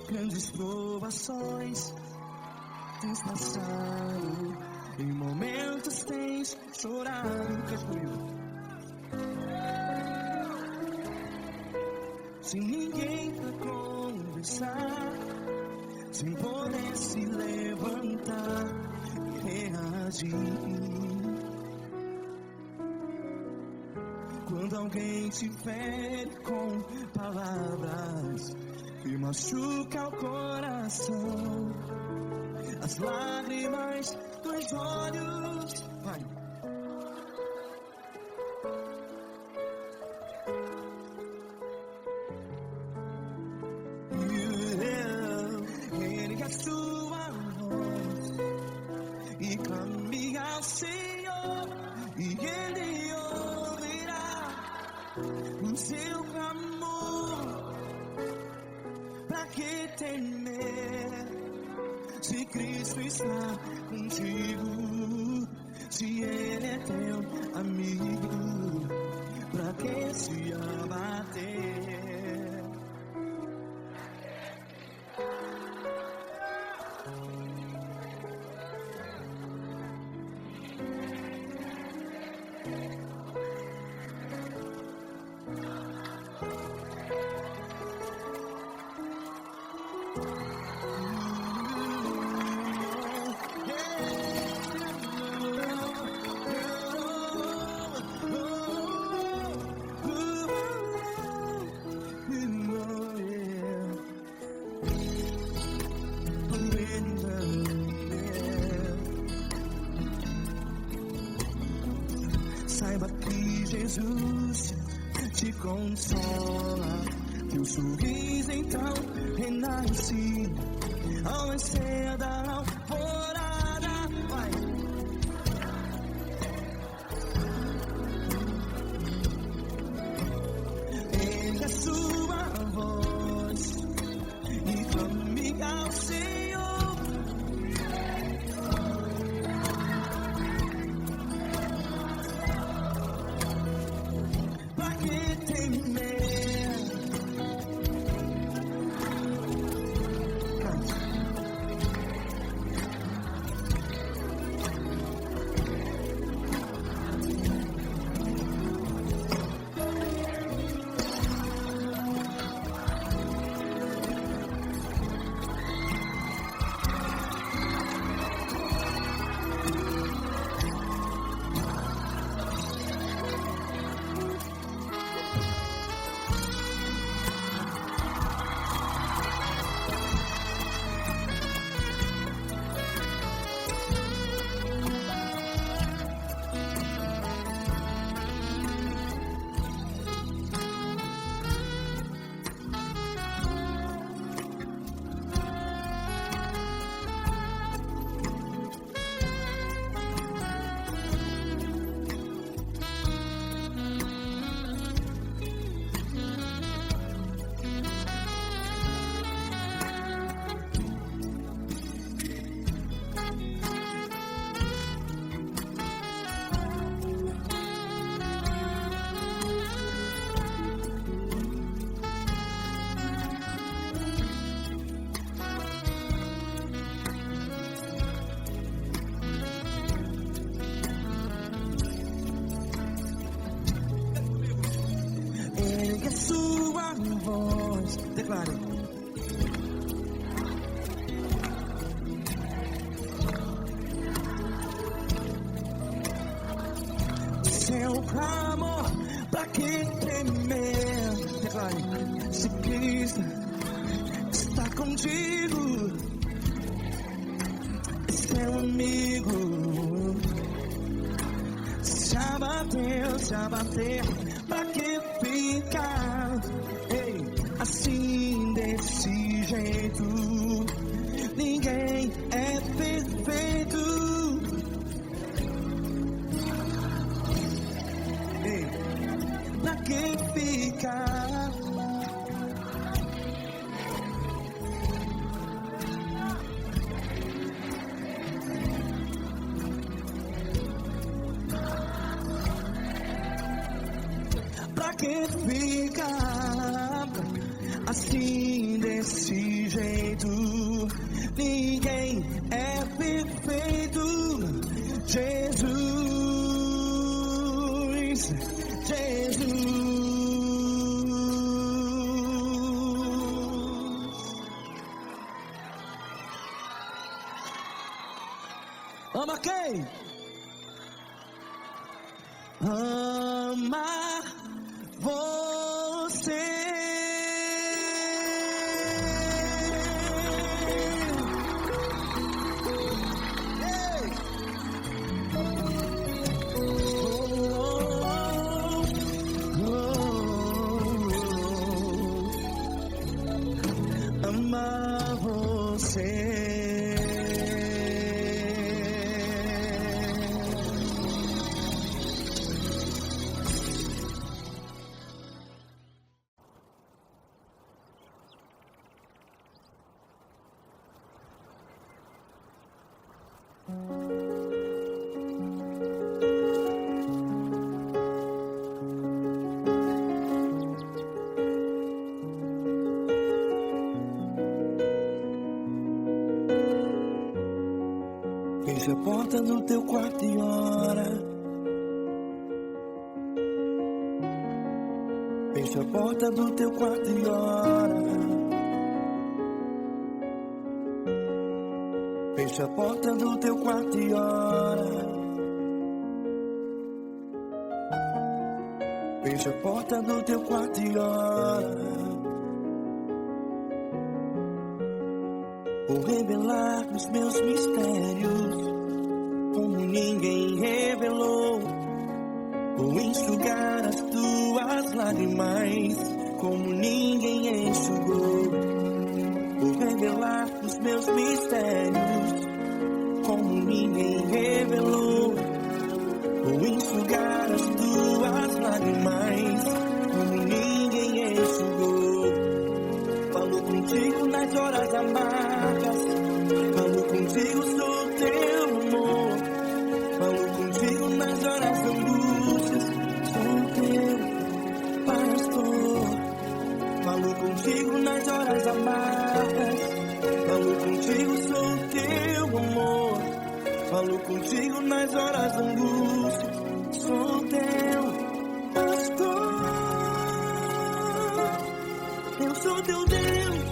Grandes provações tens passado, em momentos tens chorado, sem ninguém pra conversar, sem poder se levantar e reagir. Quando alguém te fere com palavras que machuca o coração, as lágrimas dos olhos, vai. Ergue a sua voz e clame ao Senhor, e Ele ouvirá o seu clamor. Pra que temer, se Cristo está contigo, se Ele é teu amigo? Pra que se abater? Saiba que Jesus te consola, teu sorriso então renasce ao nascer da alvorada. Vai. Ergue a sua voz e clame ao Senhor. Declare. Seu clamor, pra que temer? Declare. Se Cristo está contigo, seu amigo. Se abater, pra que ficar? Ei, a assim desse jeito. Ninguém é perfeito. Ei, pra que ficar? Pra que ficar assim desse jeito? Ninguém é perfeito. Jesus, Jesus. Ama quem? Ama você. Ei. Ama você. Fecha a porta do teu quarto e ora. Fecha a porta do teu quarto e ora. Fecha a porta do teu quarto e ora. Fecha a porta do teu quarto e ora. Vou revelar os meus mistérios como ninguém revelou. Vou enxugar as tuas lágrimas como ninguém enxugou. Vou revelar os meus mistérios como ninguém revelou. Vou enxugar as tuas lágrimas como ninguém enxugou. Falo contigo nas horas amargas, falo contigo, sou teu amor. Falo contigo nas horas angústias, sou teu pastor. Falo contigo nas horas amargas, falo contigo, sou teu amor. Falo contigo nas horas angústias, sou teu pastor. Eu sou teu Deus,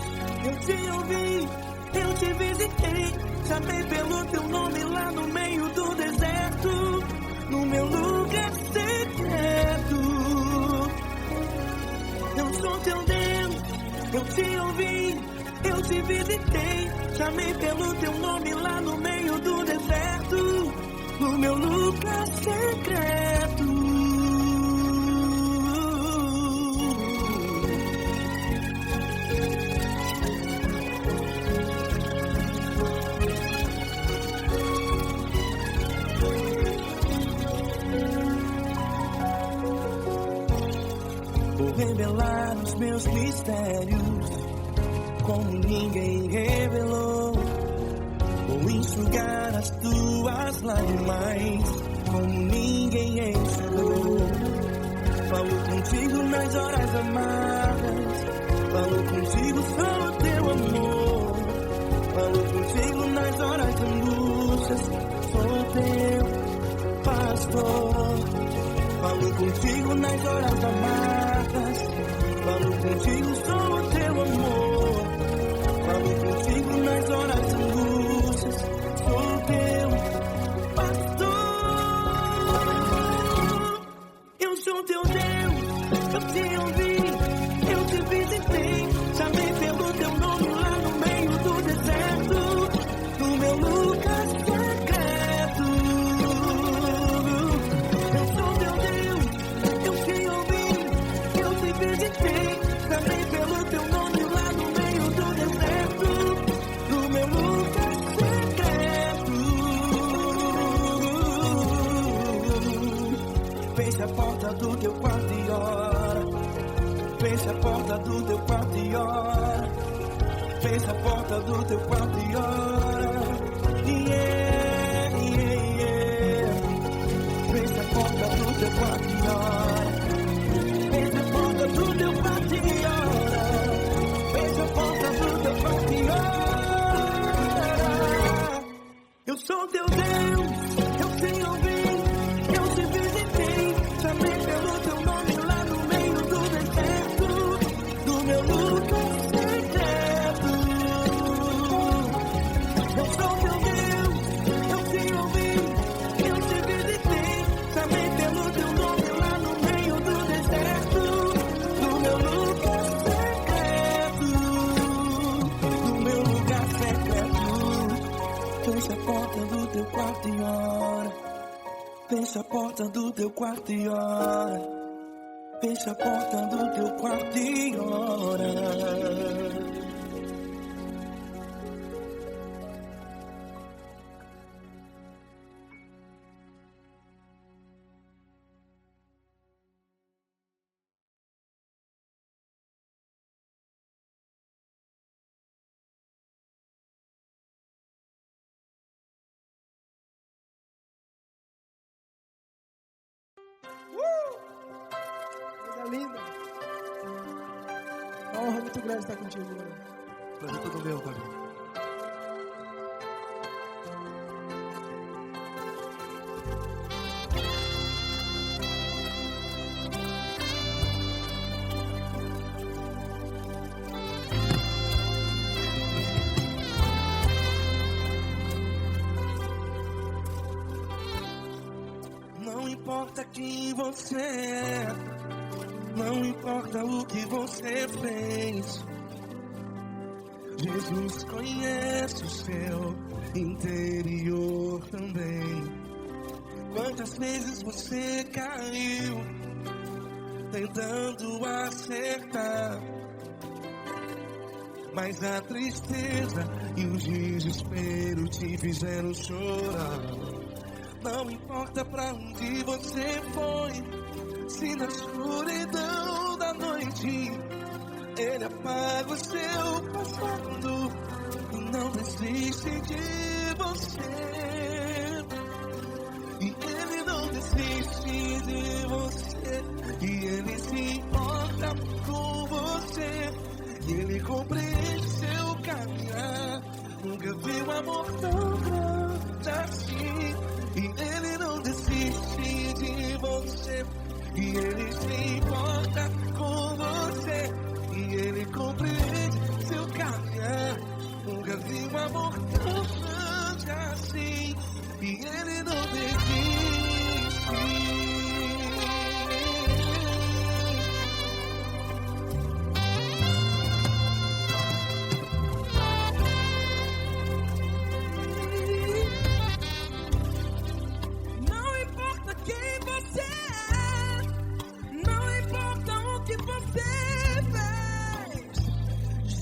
eu te ouvi, eu te visitei. Chamei pelo teu nome lá no meio do deserto, no meu lugar secreto. Eu sou teu Deus, eu te ouvi, eu te visitei. Chamei pelo teu nome lá no meio do deserto, no meu lugar secreto. Vou revelar os meus mistérios como ninguém revelou. Vou enxugar as tuas lágrimas como ninguém enxugou. Falo contigo nas horas amargas, falo contigo, sou teu amor. Falo contigo nas horas angústias, sou teu pastor. Falo contigo nas horas amargas, falo contigo, sou teu amor. Falo contigo nas horas angústias, sou teu pastor. Eu sou teu Deus, eu te ouvi, eu te visitei. Chamei pelo teu nome lá no meio do deserto, no meu lugar secreto. Eu sou teu Deus, eu te ouvi, eu te visitei. Chamei pelo teu nome do teu quarto e ora. Fecha a porta do teu quarto e ora. Fecha a porta do teu quarto e ora. Yeah, yeah, yeah. Fecha a porta do teu quarto e ora. Fecha a porta do teu quarto e ora. Fecha a porta do teu quarto e ora. Eu sou teu Deus, eu te ouvi, eu te visitei, chamei pelo teu nome lá no meio do deserto, do meu lugar secreto. Eu sou teu Deus, eu te ouvi, eu te visitei, chamei pelo teu nome lá no meio do deserto, do meu lugar secreto, do meu lugar secreto. Fecha a porta do teu quarto e ora. Fecha a porta do teu quarto e ora. Fecha a porta do teu quarto e ora. Coisa linda. Uma honra muito grande estar contigo, Lula. Prazer todo meu, Pai. Não importa quem você é, não importa o que você fez, Jesus conhece o seu interior também. Quantas vezes você caiu tentando acertar, mas a tristeza e o desespero te fizeram chorar. Não importa pra onde você foi, se na escuridão da noite Ele apaga o seu passado e não desiste de você. E Ele não desiste de você, e Ele se importa com você, e Ele compreende seu caminhar. Nunca vi um amor tão grande assim. E Ele não desiste de você, e Ele se importa com você, e Ele compreende seu caminhar. Nunca vi um amor tão grande assim, e Ele não desiste.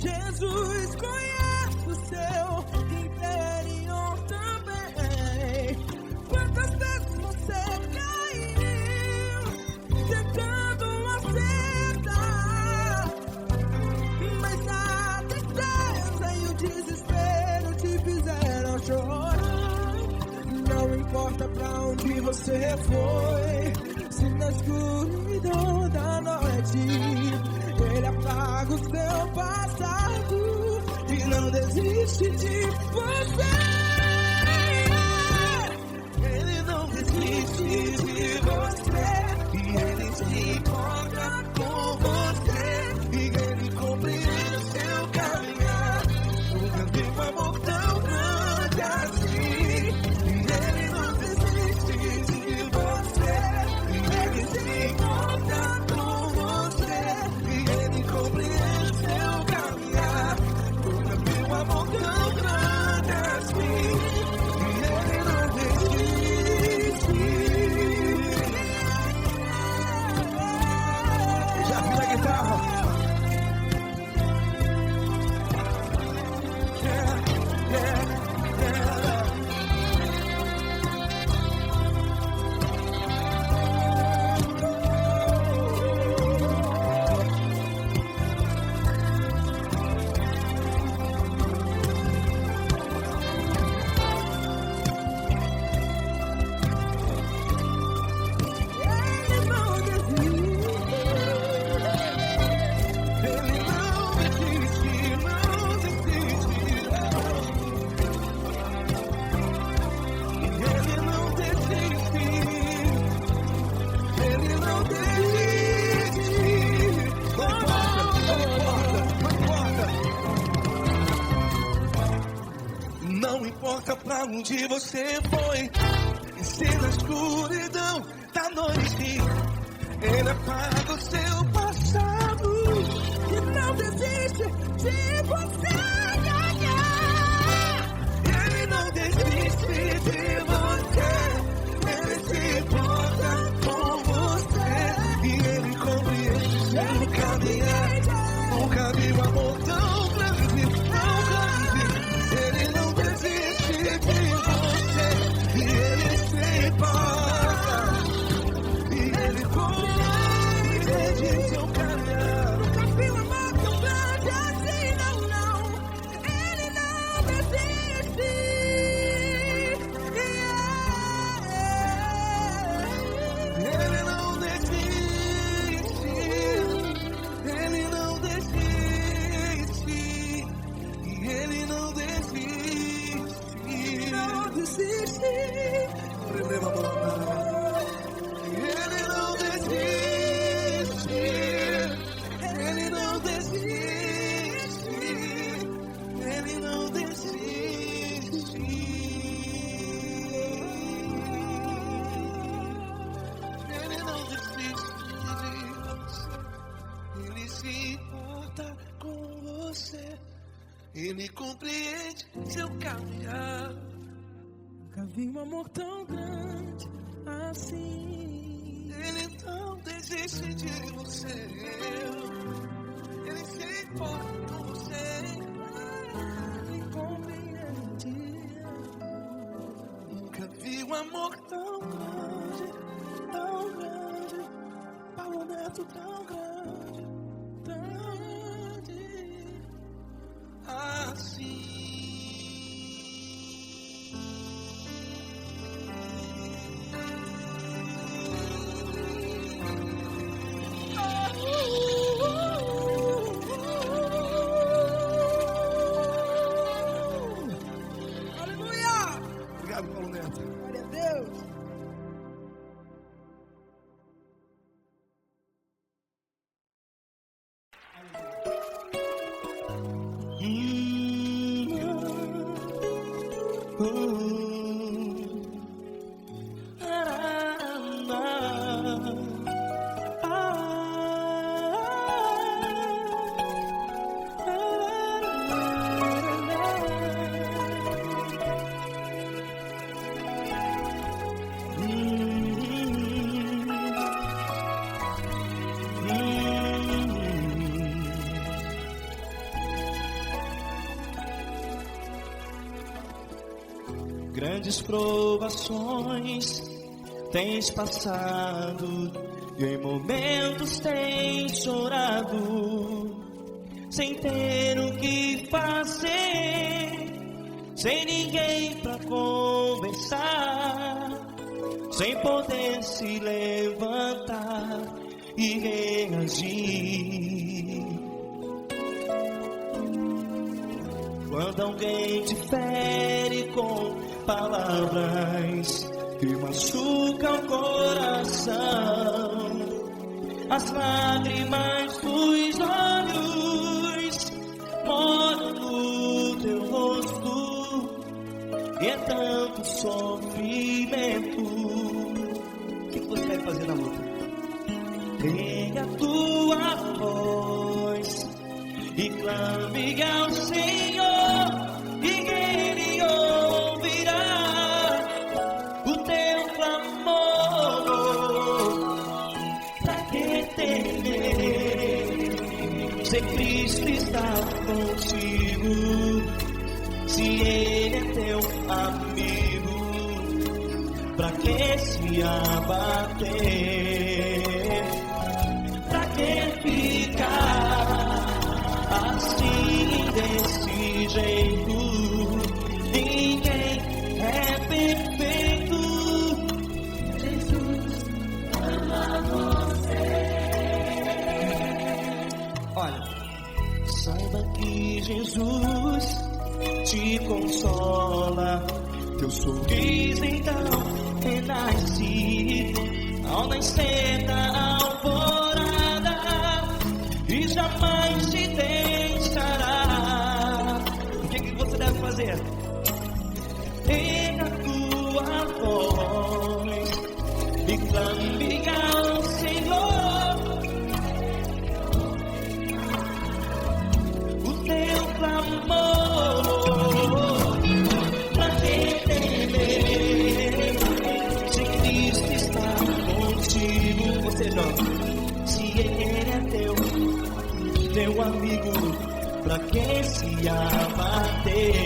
Jesus conhece o seu interior também. Quantas vezes você caiu tentando acertar, mas a tristeza e o desespero te fizeram chorar. Não importa pra onde você foi, se na escuridão da noite Ele apaga o seu passado e não desiste de você. Ele não desiste de você, e Ele se importa com você, e Ele compreende seu caminhar. Nunca vi um amor tão grande assim. E Ele não desiste de você, e Ele se importa com você, e Ele compreende seu caminhar. Nunca vi um amor tão grande assim. pra onde você foi. E se na escuridão da noite Ele apaga o seu passado e não desiste de você. Ele não desiste de você. Ele se importa com você. E Ele compreende seu caminhar. Nunca vi um amor tão grande, tão grande. Ele não desiste de você. E Ele se importa. E Ele compreende seu caminhar. Nunca vi um amor tão grande assim, não, não. Ele não desiste. Ele não desiste. Ele não desiste. E Ele não desiste. Não desiste. Ele não desiste. Ele não desiste. Ele não desiste. Ele não desiste de você. Ele se importa com você. Ele compreende seu caminhar. Nunca vi um amor tão grande assim. Ele não desiste de você. Ele se importa com você. Ele compreende. Nunca vi um amor tão grande, tão grande. Paulo Neto tão grande, tão grande assim. Aleluia! Obrigado, Paulo Neto. Glória a Deus. Grandes provações tens passado e em momentos tens chorado, sem ter o que fazer, sem ninguém pra conversar, sem poder se levantar e reagir. Quando alguém te fere com palavras que machucam o coração, as lágrimas dos olhos moram no teu rosto, e é tanto sofrimento. O que você vai fazer na luta? Tenha a tua voz e clame ao Senhor, e Ele ouvirá o teu clamor. Pra que temer, se Cristo está contigo, se Ele é teu amigo? Pra que se abater? Pra que ficar assim, desse jeito? Ninguém é perfeito. Jesus ama você. Olha, saiba que Jesus te consola. Teu sorriso então renasce ao nascer da alvorada, e jamais te deixará. O que você deve fazer? teu amigo, pra quem se abater,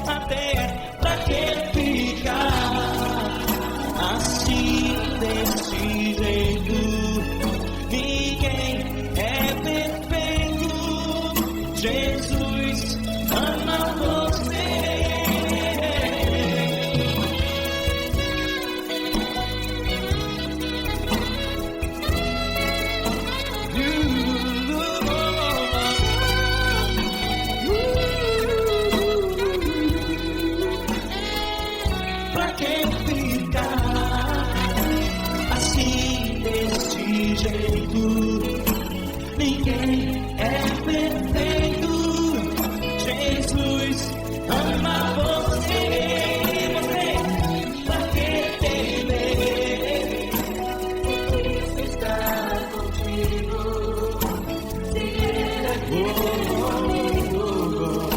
até pra que ficar assim desse jeito? Ninguém é perfeito, Jesus ama você. Pra que ficar assim desse jeito? Ninguém é perfeito, Jesus ama você. Pra que temer? Jesus está contigo. Se Ele é bom,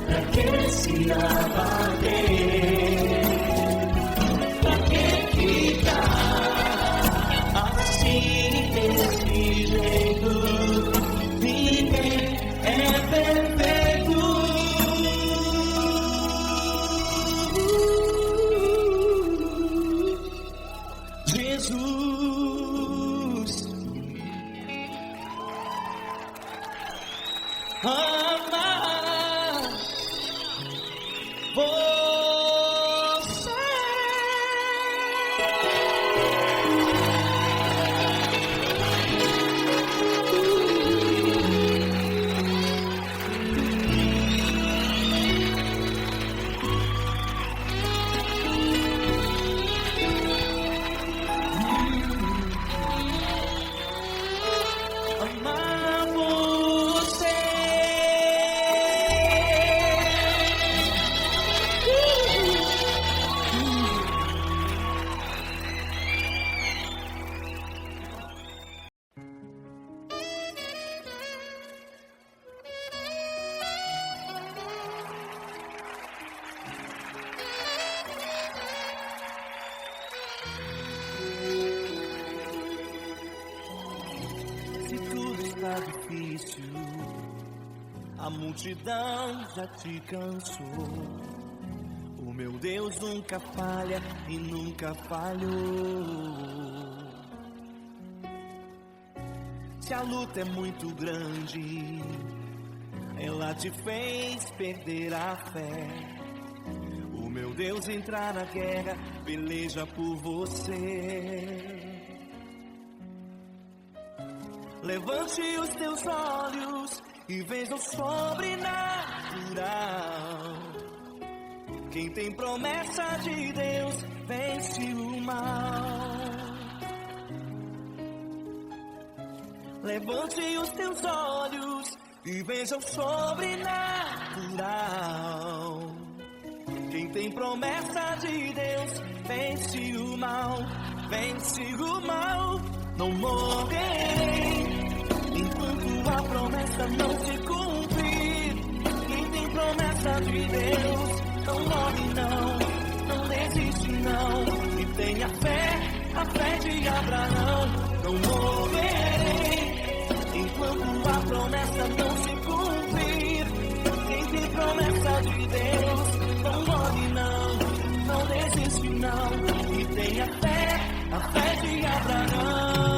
pra que se abater? Pra que ficar assim desse jeito? Ninguém é perfeito. Jesus ama você. Amar você. Se tudo está difícil, a multidão já te cansou. O meu Deus nunca falha e nunca falhou. Se a luta é muito grande, ela te fez perder a fé. O meu Deus entrar na guerra, peleja por você. Levante os teus olhos e veja o sobrenatural. Quem tem promessa de Deus vence o mal. Levante os teus olhos e veja o sobrenatural. Quem tem promessa de Deus vence o mal, vence o mal. Não morrerei enquanto a promessa não se cumprir. Quem tem promessa de Deus não morre não, não desiste não. E tenha fé, a fé de Abraão. Não morrerei enquanto a promessa não se cumprir. Quem tem promessa de Deus não morre não, não desiste não. E tenha fé, a fé de Abraão.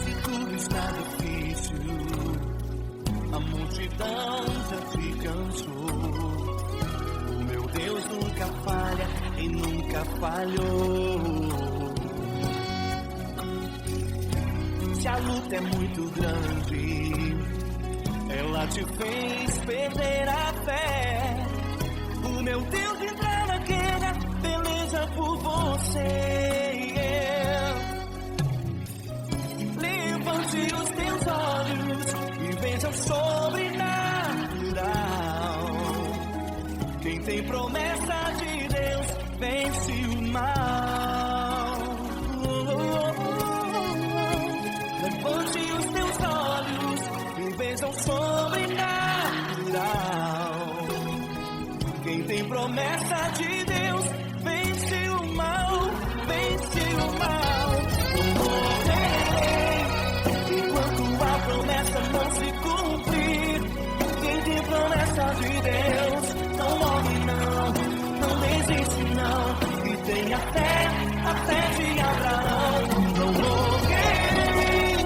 Se tudo está difícil, a multidão já te cansou. O meu Deus nunca falha e nunca falhou. Se a luta é muito grande, ela te fez perder a fé. O meu Deus entrar na guerra, peleja por você. Levante os teus olhos e veja o sobrenatural. Quem tem promessa de Deus vence o mal. Levante os teus olhos e veja o sobrenatural. Quem tem promessa de Deus vence o mal, vence o mal. Não morrerei enquanto a promessa não se cumprir. Quem tem promessa de Deus não morre não, não desiste não. E tem a fé de Abraão. Não morrerei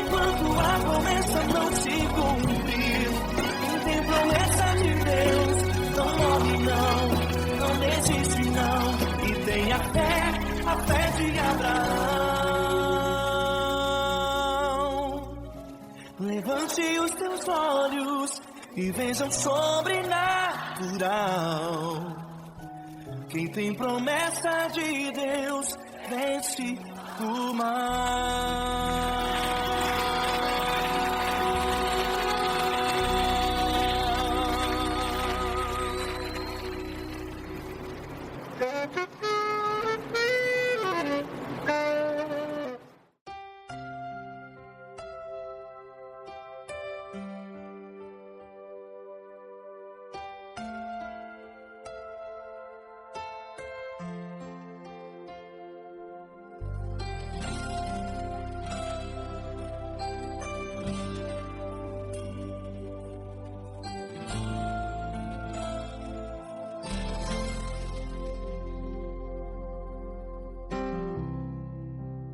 enquanto a promessa não se cumprir. Quem tem promessa de Deus não morre não, não desiste não. E tem a fé de Abraão. Levante os teus olhos e veja o sobrenatural. Quem tem promessa de Deus vence o mal.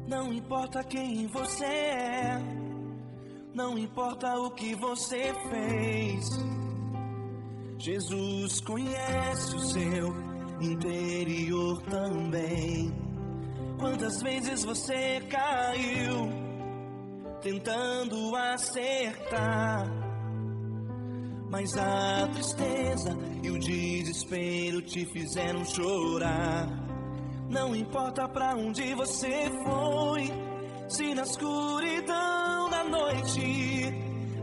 Não importa quem você é, não importa o que você fez, Jesus conhece o seu interior também. Quantas vezes você caiu tentando acertar, mas a tristeza e o desespero te fizeram chorar. Não importa pra onde você foi, se na escuridão da noite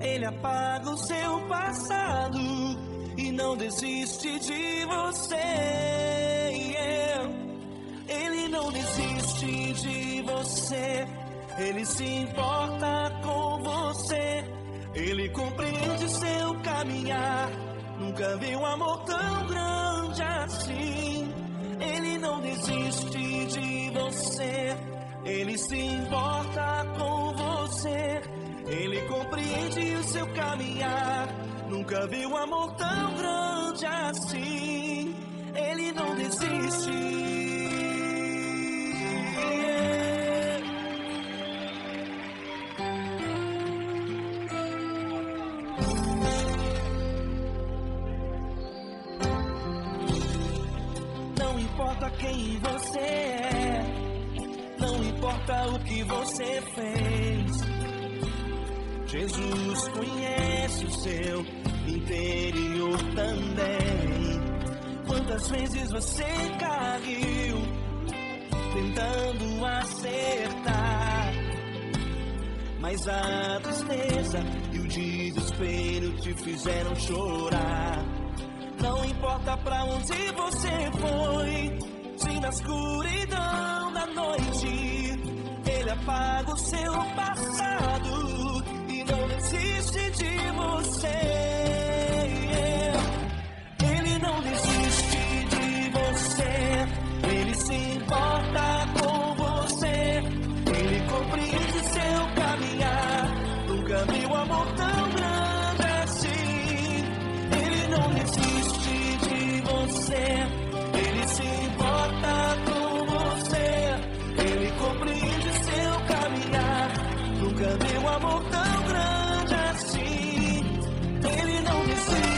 Ele apaga o seu passado e não desiste de você. Ele não desiste de você, Ele se importa com você, Ele compreende seu caminhar. Nunca vi um amor tão grande assim. Ele não desiste de você, Ele se importa com você, Ele compreende o seu caminhar. Nunca vi um amor tão grande assim. Ele não desiste. Não importa quem você é, não importa o que você fez, Jesus conhece o seu interior também. Quantas vezes você caiu tentando acertar, mas a tristeza e o desespero te fizeram chorar. Não importa pra onde você foi, se na escuridão da noite Ele apaga o seu passado e não desiste de você. Ele não desiste de você, Ele se importa com você, Ele compreende seu caminhar. Nunca vi um amor tão grande assim. Ele não desiste de você, Ele se importa com você, Ele compreende seu caminhar. Nunca vi um amor tão grande assim. Ele não desiste.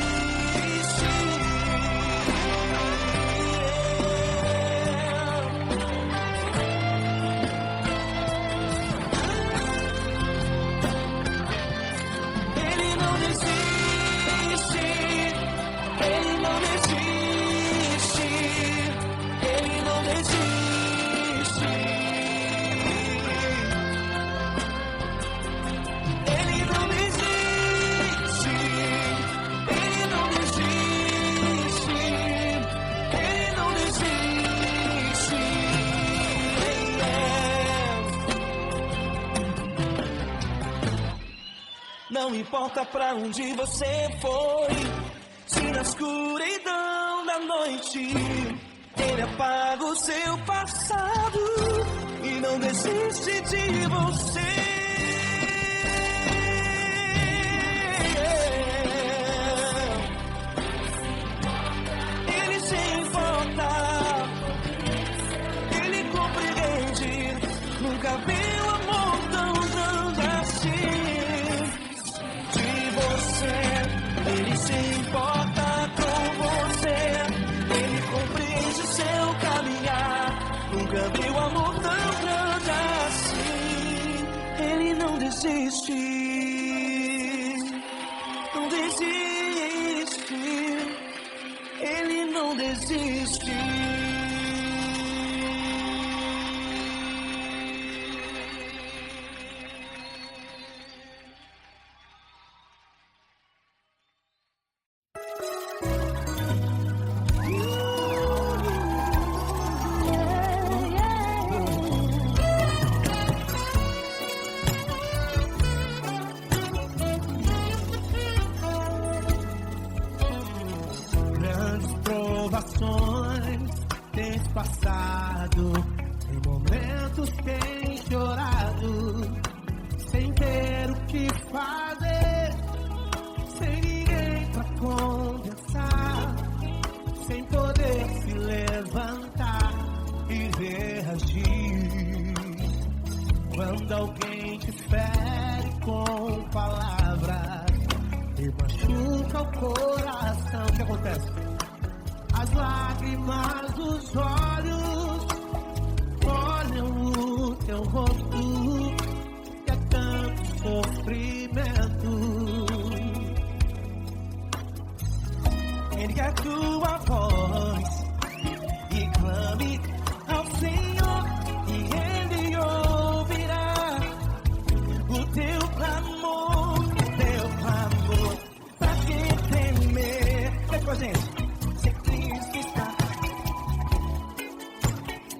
Ele não desiste. Ele não desiste. Ele não desiste. Ele não desiste. Ele não desiste. Ele não desiste. Não importa pra onde você foi, se na escuridão da da noite, Ele apaga o seu passado e não desiste de você. Ele se importa, Ele compreende, nunca viu amor tão grande assim de você. Ele se importa com você, Ele compreende o seu caminhar, nunca viu amor tão grande assim. Ele não desiste, não desiste, Ele não desiste. Grandes provações tens passado, em momentos tens chorado, sem ter o que fazer, sem ninguém pra conversar, sem poder se levantar e reagir. Quando alguém te fere com palavras e machuca o coração, o que acontece? As lágrimas dos olhos molham o teu rosto e é tanto sofrimento. Ergue a tua voz e clame ao Senhor e Ele ouvirá o teu clamor, pra que temer? Vem com a gente. Se Cristo está,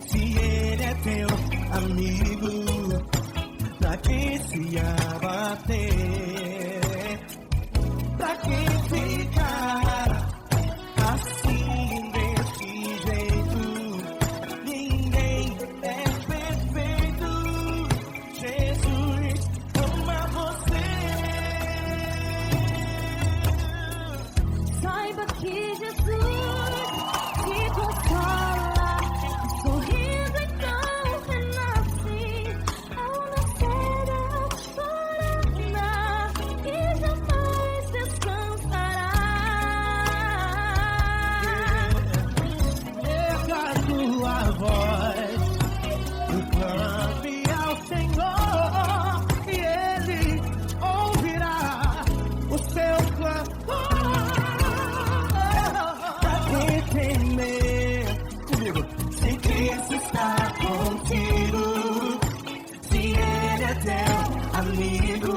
se Ele é teu amigo, pra que se abater? Pra que ficar assim desse jeito? Ninguém é perfeito. Jesus ama você. Saiba que Jesus te consola, sorrindo então renasce, ao nascer a floresta e jamais descansará. Erga a tua voz e clame ao Senhor e Ele ouvirá o seu clamor. Pra que temer? Comigo. Se Cristo está contigo, se Ele é teu amigo,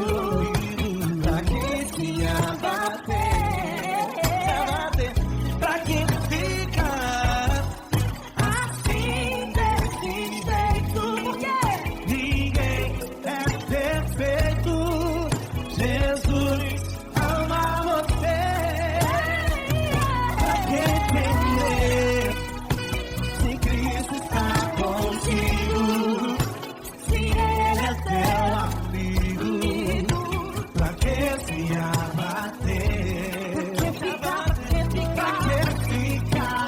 pra que se abater? Pra que ficar assim desse jeito? Ninguém é perfeito. Jesus ama você. Pra que temer? Se Cristo está contigo, se Ele é teu amigo, pra que se abater? Pra que ficar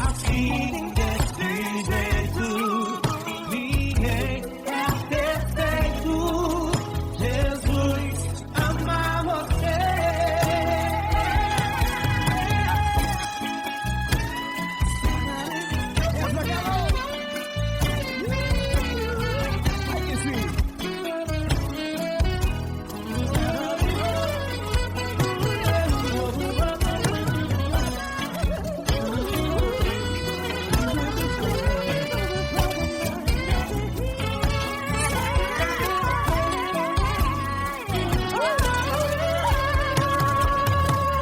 assim desse jeito? Ninguém é perfeito. Jesus ama você.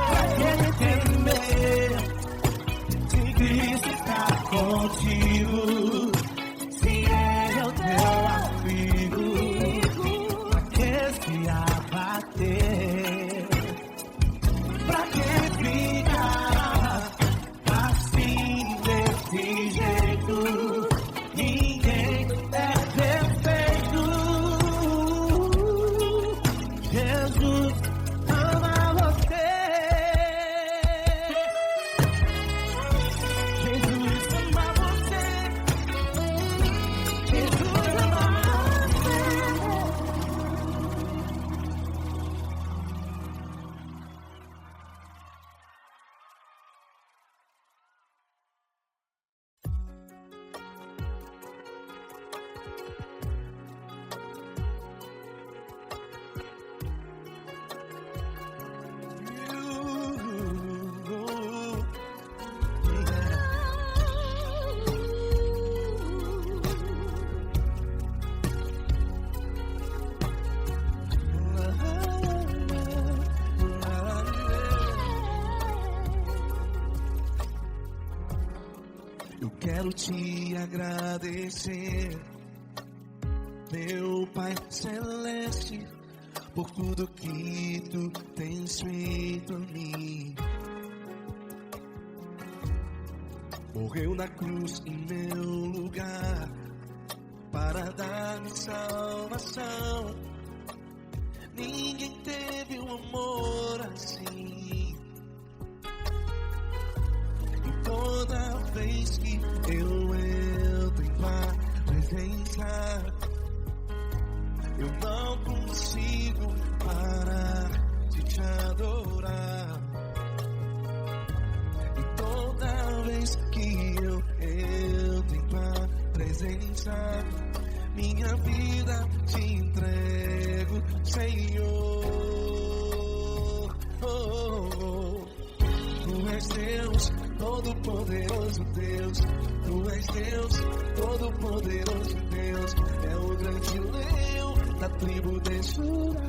Pra que temer? Se Cristo está contigo, se Ele é o teu amigo, pra que se abater? Pra que ficar Eu quero te agradecer, meu Pai Celeste, por tudo que tu tens feito a mim. Morreu na cruz em meu lugar para dar-me salvação. Ninguém teve um amor assim. E toda vez que eu entro em tua presença, eu não consigo parar de te adorar. E toda vez que eu entro em tua presença, minha vida te entrego, Senhor. Tu és Deus, Todo-Poderoso Deus. Tu és Deus, Todo-Poderoso Deus. É o grande leão da tribo de Judá.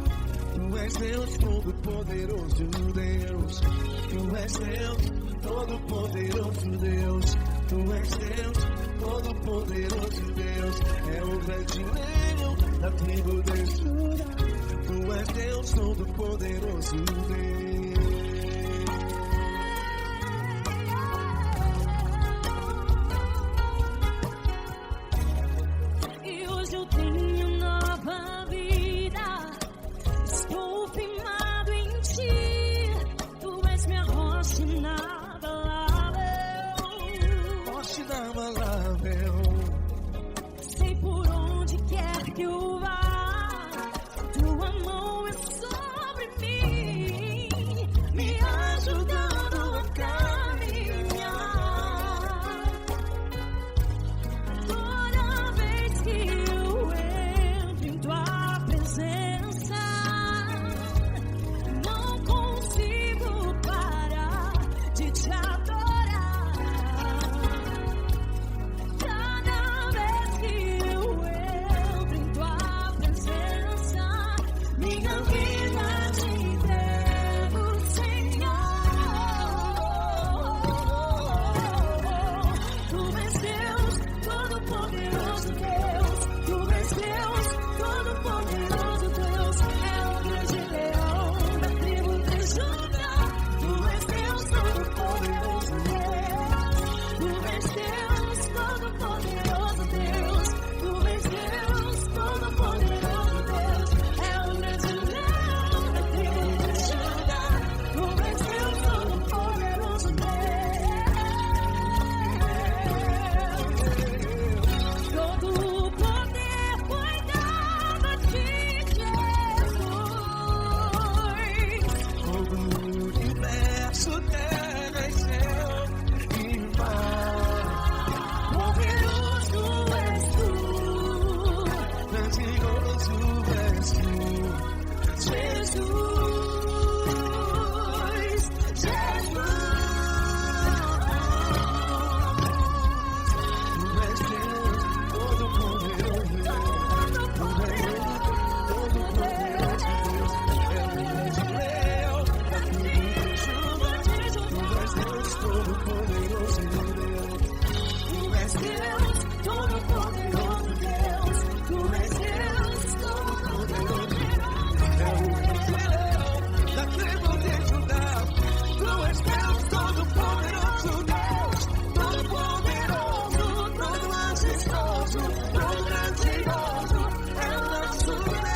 Tu és Deus, Todo-Poderoso Deus. Tu és Deus, Todo-Poderoso Deus. Tu és Deus, Todo-Poderoso Deus. É o grande leão da tribo de Judá. Tu és Deus, Todo-Poderoso Deus. E hoje eu tenho nova vida. Estou firmado em ti. Tu és minha rocha inabalável. Rocha inabalável. Sei por onde quer que eu vá, tua mão é sobre mim, me ajudando a caminhar. Toda vez que eu entro em tua presença, não consigo parar de te adorar. Cada vez que eu entro em tua presença, minha vida te entrego, Senhor. Tu és Deus, Todo-Poderoso Deus. Tu és Deus, Todo-Poderoso Deus. É o grande leão da tribo de Judá. Tu és Deus, Todo-Poderoso Deus. Tu és Deus, Todo-Poderoso Deus. Tu és Deus, Todo-Poderoso Deus. É o grande leão da tribo de Judá. Tu és Deus, Todo-Poderoso Deus. Todo o poder foi dado a ti, Jesus. Todo o universo, terra e céu e mar. Poderoso és tu, Grandioso és tu, Jesus. Tu és Deus, Todo-Poderoso Deus. Todo-Poderoso Deus. É o grande leão da tribo de Judá. Tu és Deus, Todo-Poderoso Deus. Tu és Deus, Todo-Poderoso Deus. Tu és Deus, Todo-Poderoso Deus. É o grande leão da tribo de Judá. Tu és Deus, Todo-Poderoso Deus. Todo-Poderoso, todo majestoso, todo grandioso. É o nosso Deus.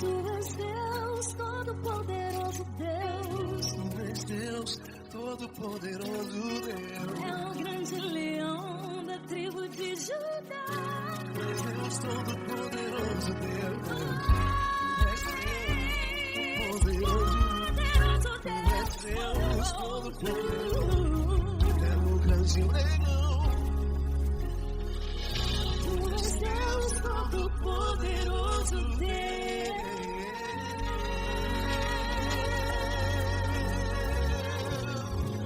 Tu és Deus, Todo-Poderoso Deus. Tu és Deus, Todo-Poderoso Deus. É o grande leão da tribo de Judá. Tu és Deus, Todo-Poderoso Deus. Tu és Deus, Todo-Poderoso. Tu és Deus, Todo-Poderoso. É o grande leão. Tu és Deus, Todo-Poderoso Deus.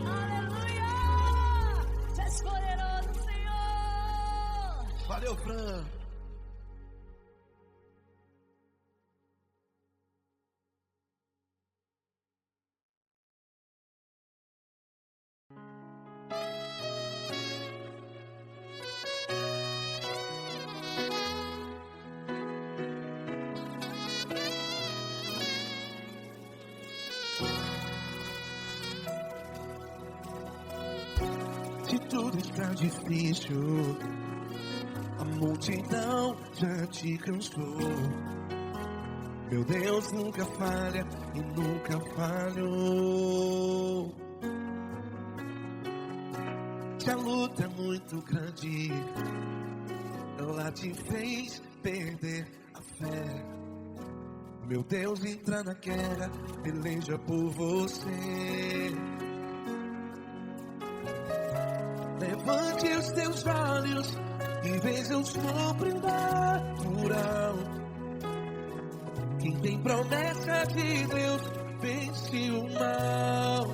Aleluia! Tu és poderoso, Senhor. Valeu, Fran. tudo está difícil, a multidão já te cansou. Meu Deus nunca falha e nunca falhou. Se a luta é muito grande, ela te fez perder a fé. Meu Deus entra na guerra, peleja por você. Levante os teus olhos e veja o sobrenatural. Quem tem promessa de Deus vence o mal.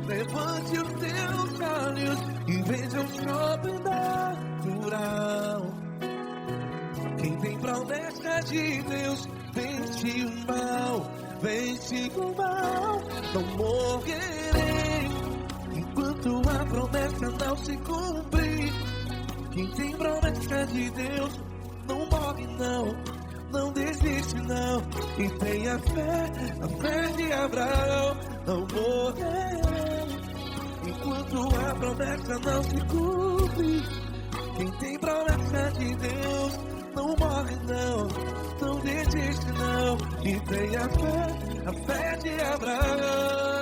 Levante os teus olhos e veja o sobrenatural. Quem tem promessa de Deus vence o mal, vence o mal. Não morrerei enquanto a promessa não se cumprir. Quem tem promessa de Deus não morre não, não desiste não. E tenha fé, a fé de Abraão. Não morrerei enquanto a promessa não se cumpre. Quem tem promessa de Deus não morre não, não desiste não. E tenha fé, a fé de Abraão.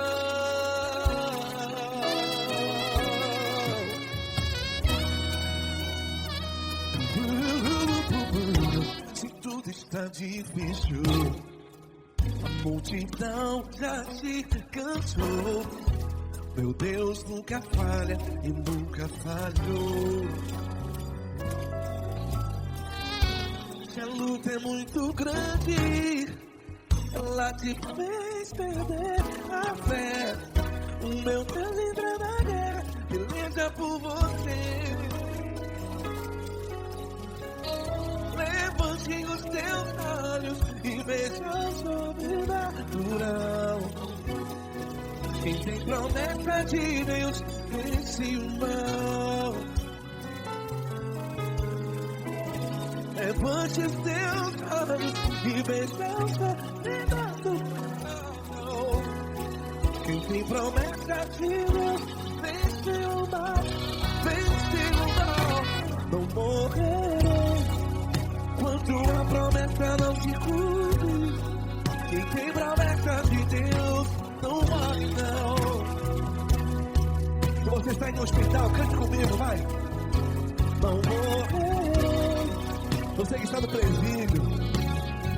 Se tudo está difícil, a multidão já te cansou. Meu Deus nunca falha e nunca falhou. Se a luta é muito grande, ela te fez perder a fé. O meu Deus entra na guerra, peleja por você. Levante os teus olhos e veja o sobrenatural. Quem tem promessa de Deus vence o mal. Levante os teus olhos e veja o sobrenatural. Quem tem promessa de Deus vence o mal, vence o mal. Não morrerei quando a promessa não se cumpre. Quem tem promessa de Deus não morre não. Se você está em um hospital, cante comigo, vai. Não morrerei. Você que está no presídio,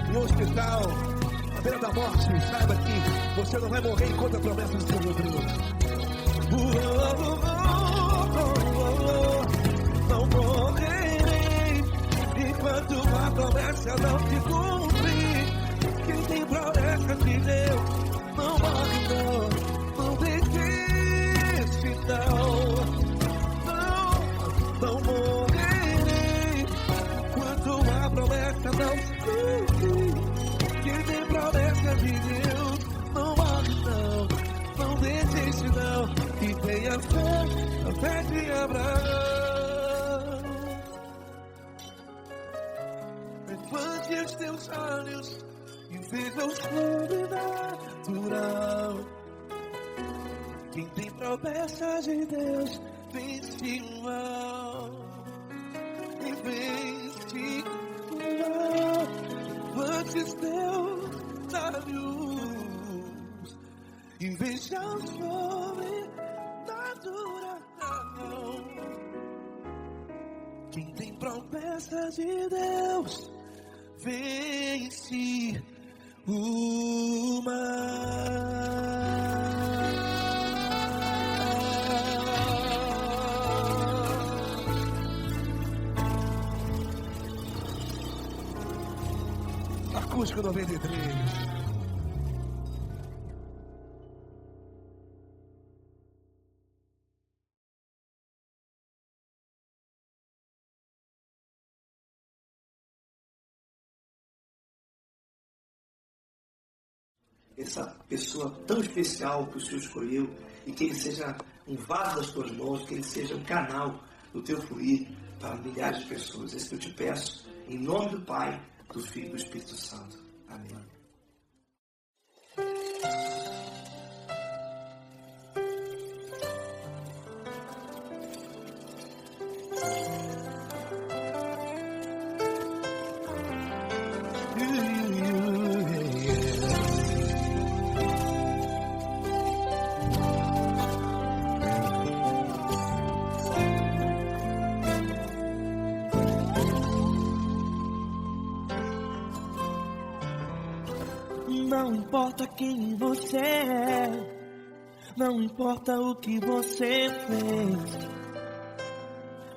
em um hospital, à beira da morte, saiba que você não vai morrer enquanto a promessa não se cumprir. Não morrerei enquanto a promessa não se cumprir. Quem tem promessa de Deus não morre não, não desiste não. Não morrerei enquanto a promessa não se cumprir. Quem tem promessa de Deus não morre não, não desiste não. E tenha fé, a fé de Abraão. Levante os teus olhos e veja o sobrenatural. Quem tem promessa de Deus vence o mal, e vence o mal. Levante os teus olhos e veja o sobrenatural. Quem tem promessa de Deus vence o mal. Acústico 93. Essa pessoa tão especial que o Senhor escolheu, e que ele seja um vaso das tuas mãos, que ele seja um canal do teu fluir para milhares de pessoas. É isso que eu te peço, em nome do Pai, do Filho e do Espírito Santo. Amém. Não importa quem você é, não importa o que você fez,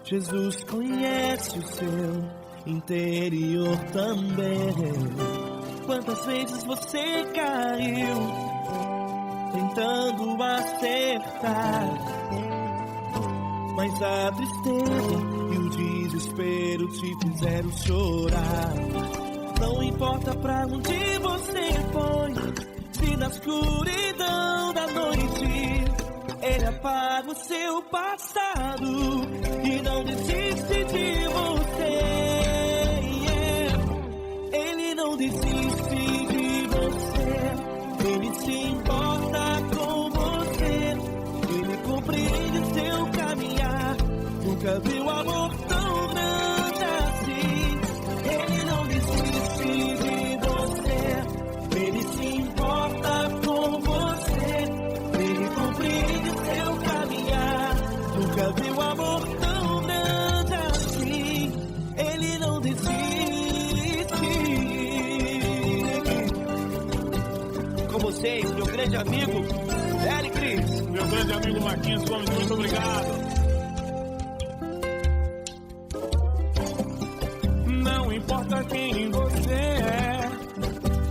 Jesus conhece o seu interior também. Quantas vezes você caiu tentando acertar, mas a tristeza e o desespero te fizeram chorar. Não importa pra onde você foi, se na escuridão da noite Ele apaga o seu passado e não desiste de você. Ele não desiste de você, Ele se importa com você, Ele compreende seu caminhar. Nunca viu amor tão grande assim. Ele não desiste de você, Ele se importa com você, Ele compreende seu caminhar. Nunca viu amor tão grande assim. Ele não desiste. Com vocês, meu grande amigo Eli Cris. Meu grande amigo Marquinhos Gomes, muito obrigado. Não importa quem você é,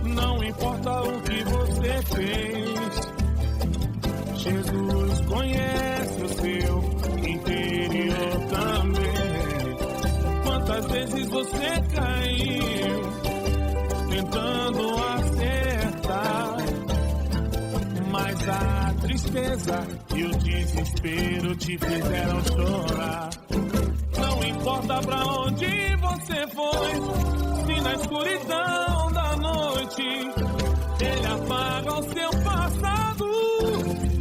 não importa o que você fez, Jesus conhece o seu interior também. Quantas vezes você caiu tentando acertar, mas a tristeza e o desespero te fizeram chorar. Não importa pra onde você foi, se na escuridão da noite Ele apaga o seu passado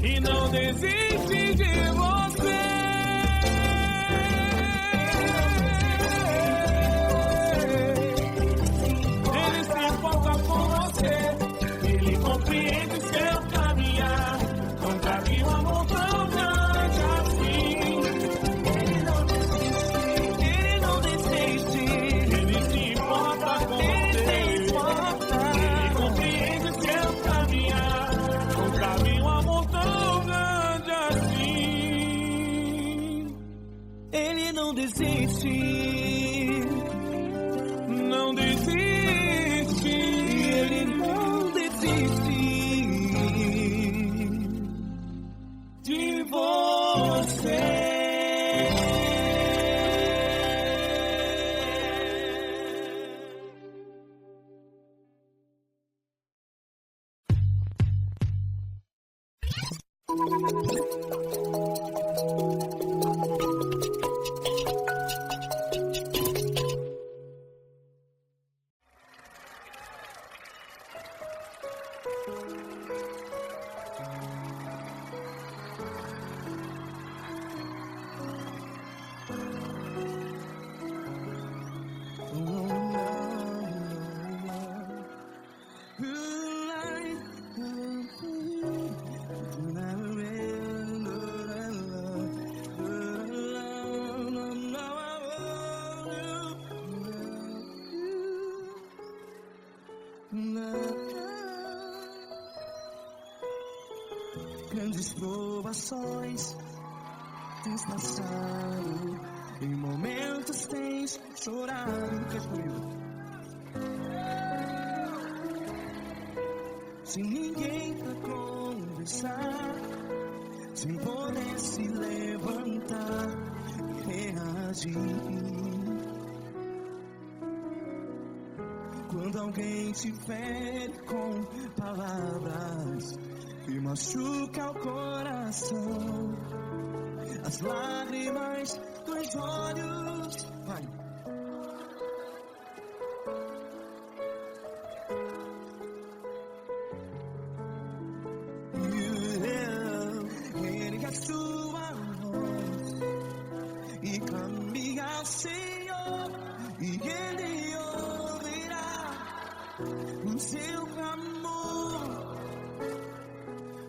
e não desiste de você. Ele se importa com você, Ele compreende seu caminhar. Nunca vi um amor tão grande assim. Ele não desiste, Ele se importa com você, Ele compreende seu caminhar. Nunca vi um amor tão grande assim. Ele não desiste, Não desiste, Ele não desiste de você. Grandes provações tens passado, em momentos tens chorado. Cante comigo. Sem ninguém pra conversar, sem poder se levantar e reagir. Quando alguém te fere com palavras que machuca o coração, as lágrimas dos olhos, vai. Ergue a sua voz e clame ao Senhor, e Ele ouvirá o seu clamor.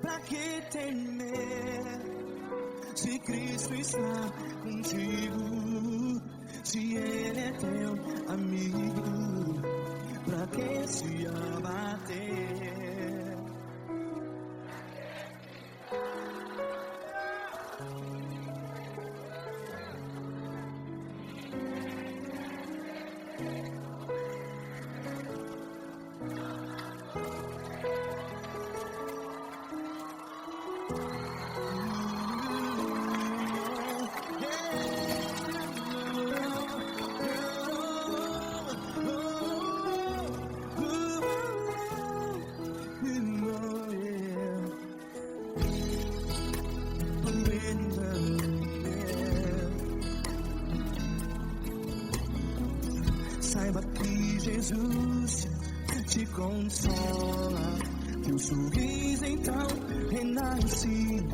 Pra que temer, se Cristo está contigo, se Ele é teu amigo? Pra que se abater? Saiba que Jesus te consola. Teu sorriso então renasce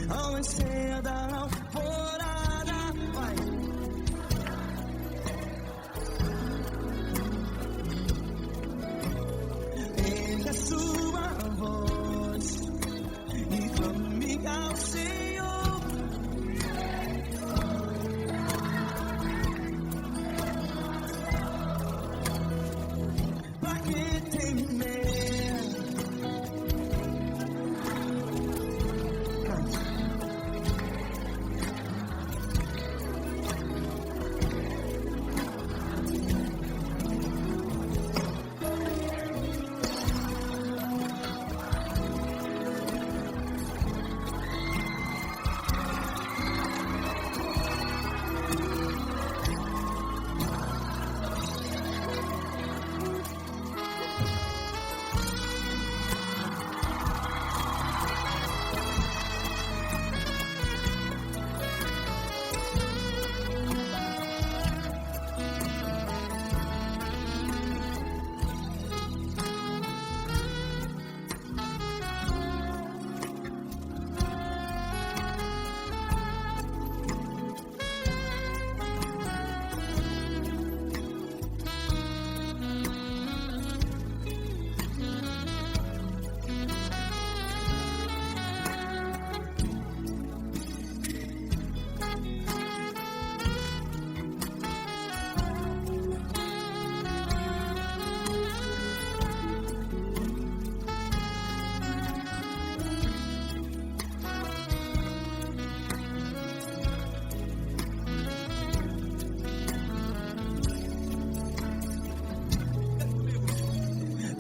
ao nascer da alvorada. Vai. Erga sua voz e clame ao Senhor. Pra que temer?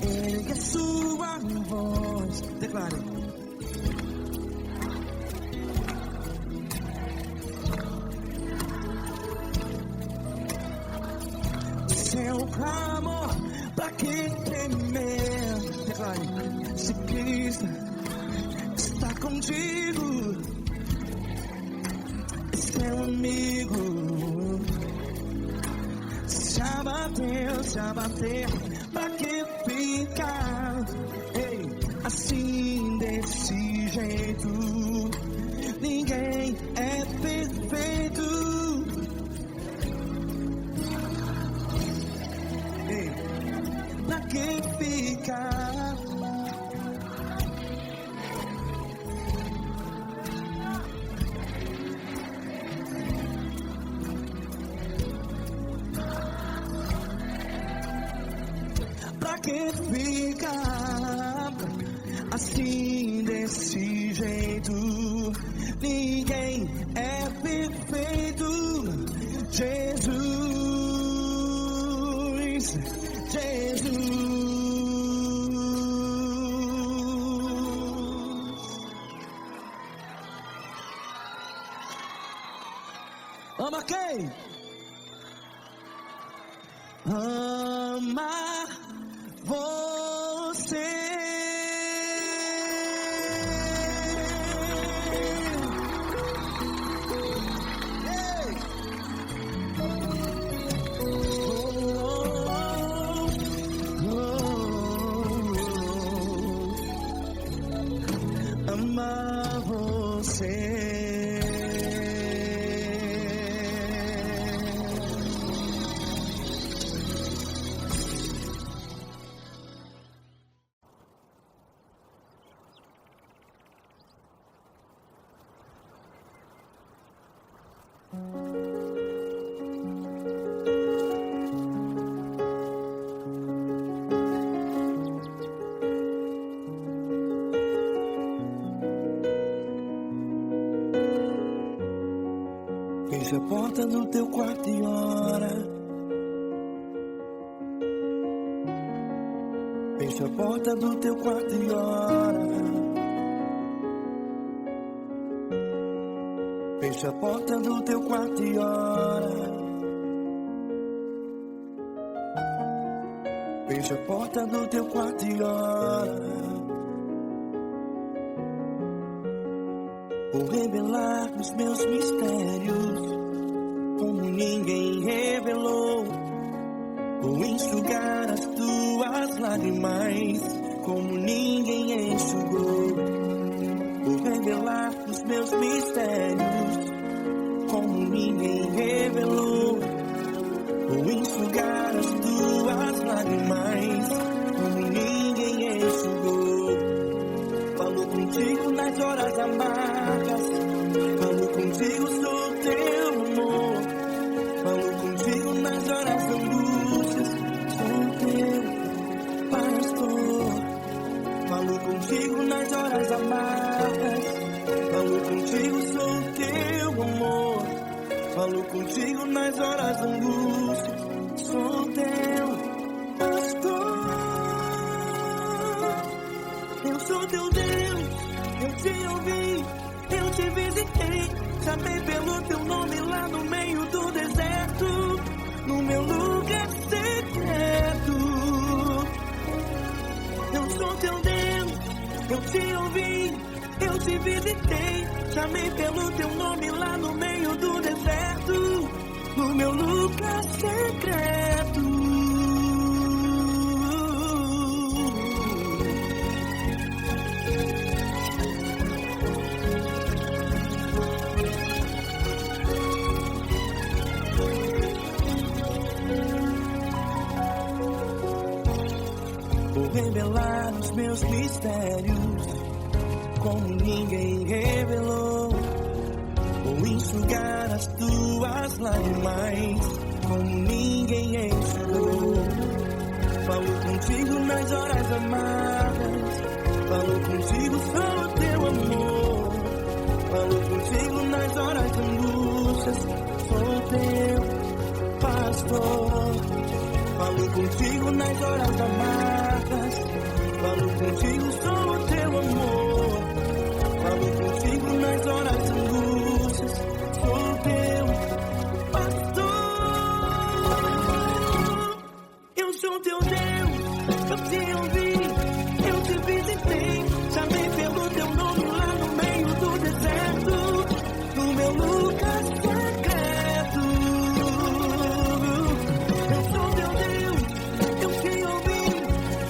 Ergue sua voz, declare. Seu clamor, pra que temer? Declare. Se Cristo está contigo, é seu amigo. Se abater, pra que ficar? Ei, assim desse jeito, ninguém é perfeito. Ei, pra que ficar? Pra que ficar assim desse jeito? Ninguém é perfeito. Jesus, Jesus. Ama quem? Ama você. Ei. Ama você. Fecha a porta do teu quarto e ora. Fecha a porta do teu quarto e ora. Fecha a porta do teu quarto e ora. Fecha a porta do teu quarto e ora. Vou revelar os meus mistérios como ninguém revelou. Vou enxugar as tuas lágrimas como ninguém enxugou. Vou revelar os meus mistérios como ninguém revelou. Vou enxugar as tuas lágrimas como ninguém enxugou. Falo contigo nas horas amargas, falo contigo, sou teu amor. Falo contigo nas horas da angústias, sou teu pastor. Falo contigo nas horas amargas, falo contigo, sou teu amor. Falo contigo nas horas da angústia, sou teu pastor. Eu sou teu Deus, eu te ouvi, eu te visitei. Chamei pelo teu nome lá no meio do deserto, no meu lugar secreto. Eu sou teu Deus, eu te ouvi, eu te visitei. Chamei pelo teu nome lá no meio do deserto, no meu lugar secreto. Vou revelar os meus mistérios como ninguém revelou. Vou enxugar as tuas lágrimas como ninguém enxugou. Falo contigo nas horas amargas, falo contigo, sou teu amor. Falo contigo nas horas de angústias, sou teu pastor. Falo contigo nas horas amargas, falo contigo, sou teu amor. Falo contigo nas horas de angústias, sou teu pastor. Eu sou teu Deus, eu te ouvi, eu te visitei. Chamei pelo teu nome lá no meio do deserto, no meu lugar secreto. Eu sou teu Deus, eu te ouvi,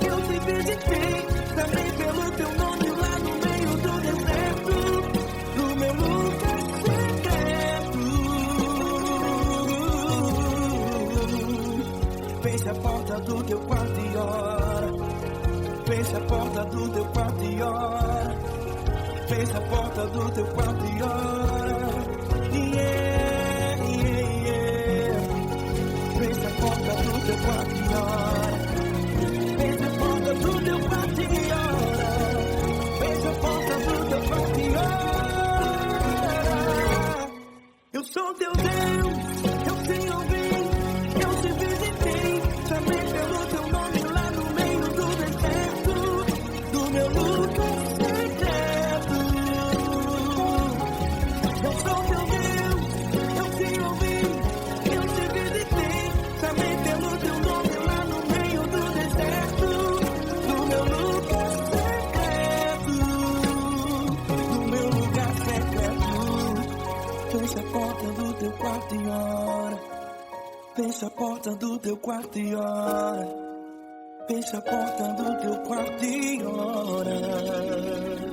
eu te visitei. Chamei pelo teu nome lá no meio do deserto, no meu lugar secreto. Feche a porta do teu quarto e ora. Feche a porta do teu quarto e ora. Feche a porta do teu quarto e ora. Yeah, yeah, yeah. Feche a porta do teu quarto e ora. Feche a porta do teu quarto e ora. Feche a porta do teu quarto e ora. Eu sou teu Deus, eu te ouvi, eu te visitei. Chamei pelo teu nome lá no meio do deserto, do meu lugar secreto. Eu sou teu Deus, eu te ouvi, eu te visitei. Chamei pelo teu nome lá no meio do deserto, do meu lugar secreto, do meu lugar secreto. Fecha a porta do teu quarto e ora. Fecha a porta do teu quarto e ora. Fecha a porta do teu quarto e ora.